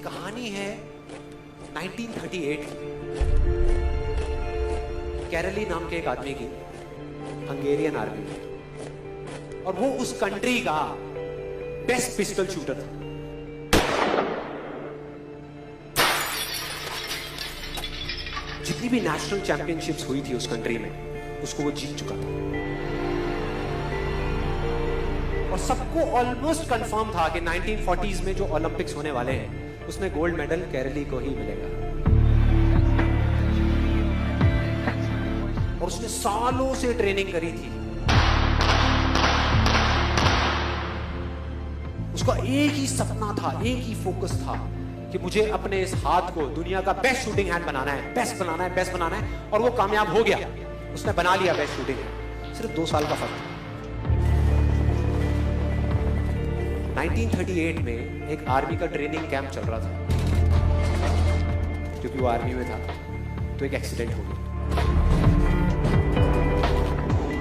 कहानी है 1938 कैरली नाम के एक आदमी की, हंगेरियन आर्मी में, और वो उस कंट्री का बेस्ट पिस्टल शूटर था। जितनी भी नेशनल चैंपियनशिप्स हुई थी उस कंट्री में, उसको वो जीत चुका था। और सबको ऑलमोस्ट कंफर्म था कि 1940s में जो ओलंपिक्स होने वाले हैं उसमें गोल्ड मेडल केरली को ही मिलेगा। और उसने सालों से ट्रेनिंग करी थी। उसका एक ही सपना था, एक ही फोकस था कि मुझे अपने इस हाथ को दुनिया का बेस्ट शूटिंग हैंड बनाना है, बेस्ट बनाना है, बेस्ट बनाना है। और वो कामयाब हो गया, उसने बना लिया बेस्ट शूटिंग हैंड। सिर्फ 2 साल का फर्क था। 1938 में एक आर्मी का ट्रेनिंग कैंप चल रहा था। क्योंकि वो आर्मी में था तो एक एक्सीडेंट हो गया।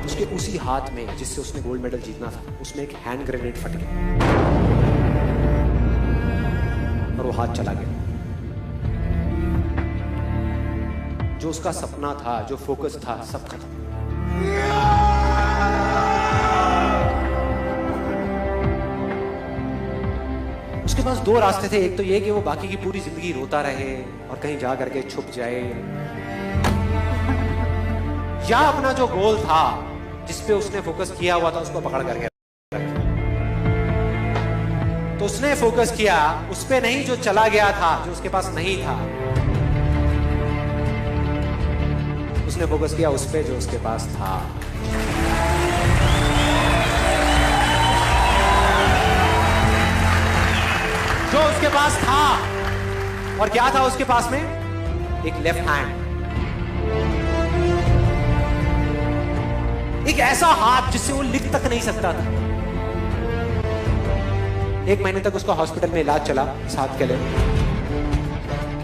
उसके उसी हाथ में जिससे उसने गोल्ड मेडल जीतना था, उसमें एक हैंड ग्रेनेड फट गया और वो हाथ चला गया। जो उसका सपना था, जो फोकस था, सब खत्म। उसके पास 2 रास्ते थे। एक तो ये कि वो बाकी की पूरी जिंदगी रोता रहे और कहीं जा करके छुप जाए, या अपना जो गोल था जिस पे उसने फोकस किया हुआ था उसको पकड़ करके रखे। तो उसने फोकस किया उस पे नहीं जो चला गया था, जो उसके पास नहीं था। उसने फोकस किया उस पे जो उसके पास था। जो उसके पास था, और क्या था उसके पास में? एक लेफ्ट हैंड, एक ऐसा हाथ जिससे वो लिख तक नहीं सकता था। 1 महीने तक उसका हॉस्पिटल में इलाज चला इस हाथ के लिए,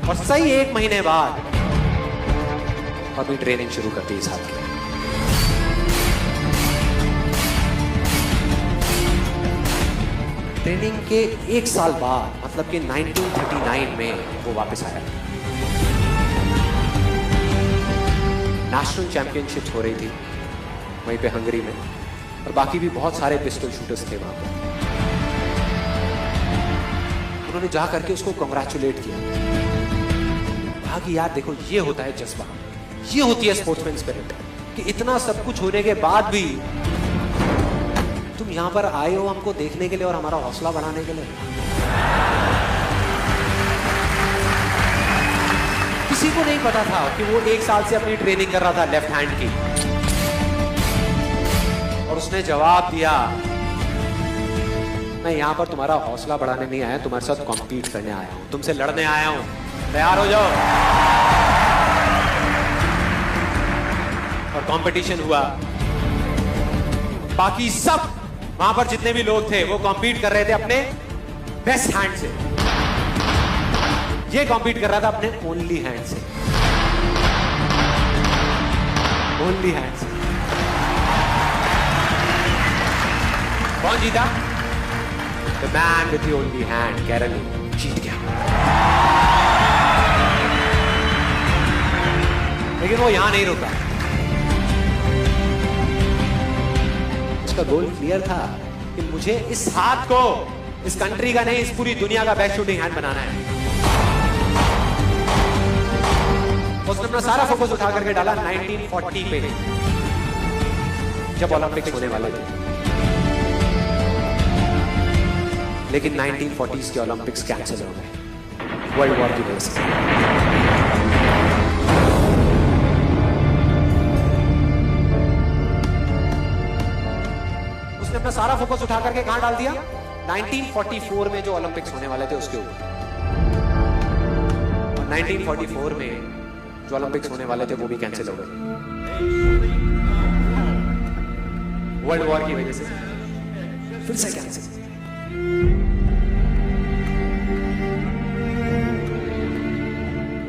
और सही 1 महीने बाद अपनी ट्रेनिंग शुरू करती इस हाथ के लिए। ट्रेनिंग के 1 साल बाद, मतलब कि 1939 में वो वापस आया। नेशनल चैंपियनशिप्स हो रही थी वहीं पे हंगरी में, और बाकी भी बहुत सारे पिस्टल शूटर्स थे वहां पर। उन्होंने जा करके उसको कांग्रेचुलेट किया, कहा कि यार देखो, ये होता है जज्बा, ये होती है स्पोर्ट्समैन स्पिरिट, कि इतना सब कुछ होने के बाद भी तुम यहां पर आए हो हमको देखने के लिए और हमारा हौसला बढ़ाने के लिए। किसी को नहीं पता था कि वो 1 साल से अपनी ट्रेनिंग कर रहा था लेफ्ट हैंड की, और उसने जवाब दिया, मैं यहां पर तुम्हारा हौसला बढ़ाने नहीं आया, तुम्हारे साथ कॉम्पीट करने आया हूं, तुमसे लड़ने आया हूं, तैयार हो जाओ। और कंपटीशन हुआ। बाकी सब वहां पर जितने भी लोग थे वो कॉम्पीट कर रहे थे अपने बेस्ट हैंड से। ये कॉम्पीट कर रहा था अपने ओनली हैंड से, ओनली हैंड से। कौन जीता? The man with the only hand, केरली जीत गया। लेकिन वो यहां नहीं रुका। उसका गोल क्लियर था कि मुझे इस हाथ को इस कंट्री का नहीं, इस पूरी दुनिया का बेस्ट शूटिंग हैंड बनाना है। उसने अपना सारा फोकस उठा करके डाला 1940 पे, जब ओलंपिक्स होने वाले थे। लेकिन 1940s के ओलंपिक्स कैंसिल हो गए वर्ल्ड वॉर की वजह से। उसने अपना सारा फोकस उठा करके कहां डाल दिया? 1944 में जो ओलंपिक्स होने वाले थे उसके ऊपर। और 1944 में जो ओलंपिक्स होने वाले थे वो भी कैंसिल हो गए वर्ल्ड वॉर की वजह से। फिर से कैंसिल।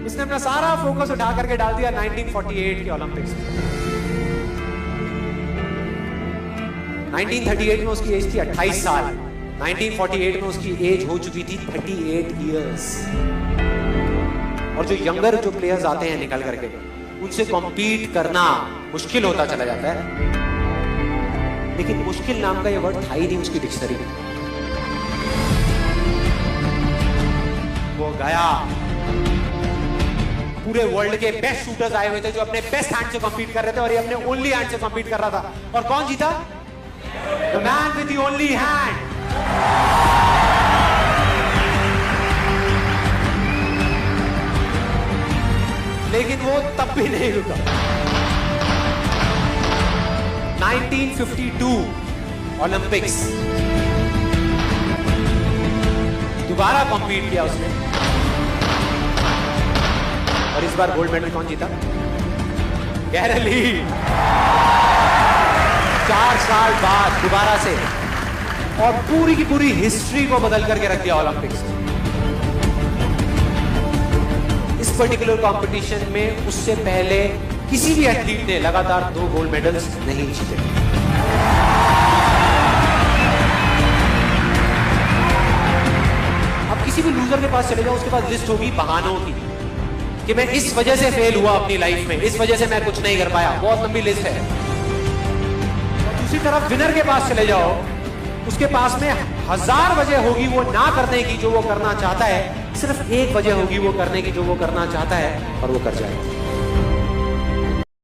उसने अपना सारा फोकस उठा करके डाल दिया 1948 के ओलंपिक्स में। 1938 में उसकी एज थी 28 साल, 1948 में उसकी एज हो चुकी थी 38 इयर्स। और जो यंगर जो प्लेयर्स आते हैं निकल करके, उनसे कॉम्पीट करना मुश्किल होता चला जाता है। लेकिन मुश्किल नाम का ये वर्ड था ही नहीं उसकी डिक्शनरी में। वो गया, पूरे वर्ल्ड के बेस्ट शूटर्स आए हुए थे जो अपने बेस्ट हैंड से कॉम्पीट कर रहे थे, और ये अपने ओनली हैंड से कॉम्पीट कर रहा था। और कौन जीता? The man with the only hand. लेकिन वो तब भी नहीं रुका। 1952 ओलंपिक्स, दोबारा कॉम्पीट किया उसने, और इस बार गोल्ड मेडल कौन जीता? गैरल ली। 4 साल बाद दोबारा से, और पूरी की पूरी हिस्ट्री को बदल करके रख दिया ओलंपिक्स। इस पर्टिकुलर कंपटीशन में उससे पहले किसी भी एथलीट ने लगातार 2 गोल्ड मेडल्स नहीं जीते। अब किसी भी लूजर के पास चले जाओ, उसके पास लिस्ट होगी बहानों की कि मैं इस वजह से फेल हुआ अपनी लाइफ में, इस वजह से मैं कुछ नहीं कर पाया। बहुत लंबी लिस्ट है। और दूसरी तरफ विनर के पास चले जाओ, उसके पास में 1000 वजह होगी वो ना करने की जो वो करना चाहता है, सिर्फ एक वजह होगी वो करने की जो वो करना चाहता है, और वो कर जाएगा।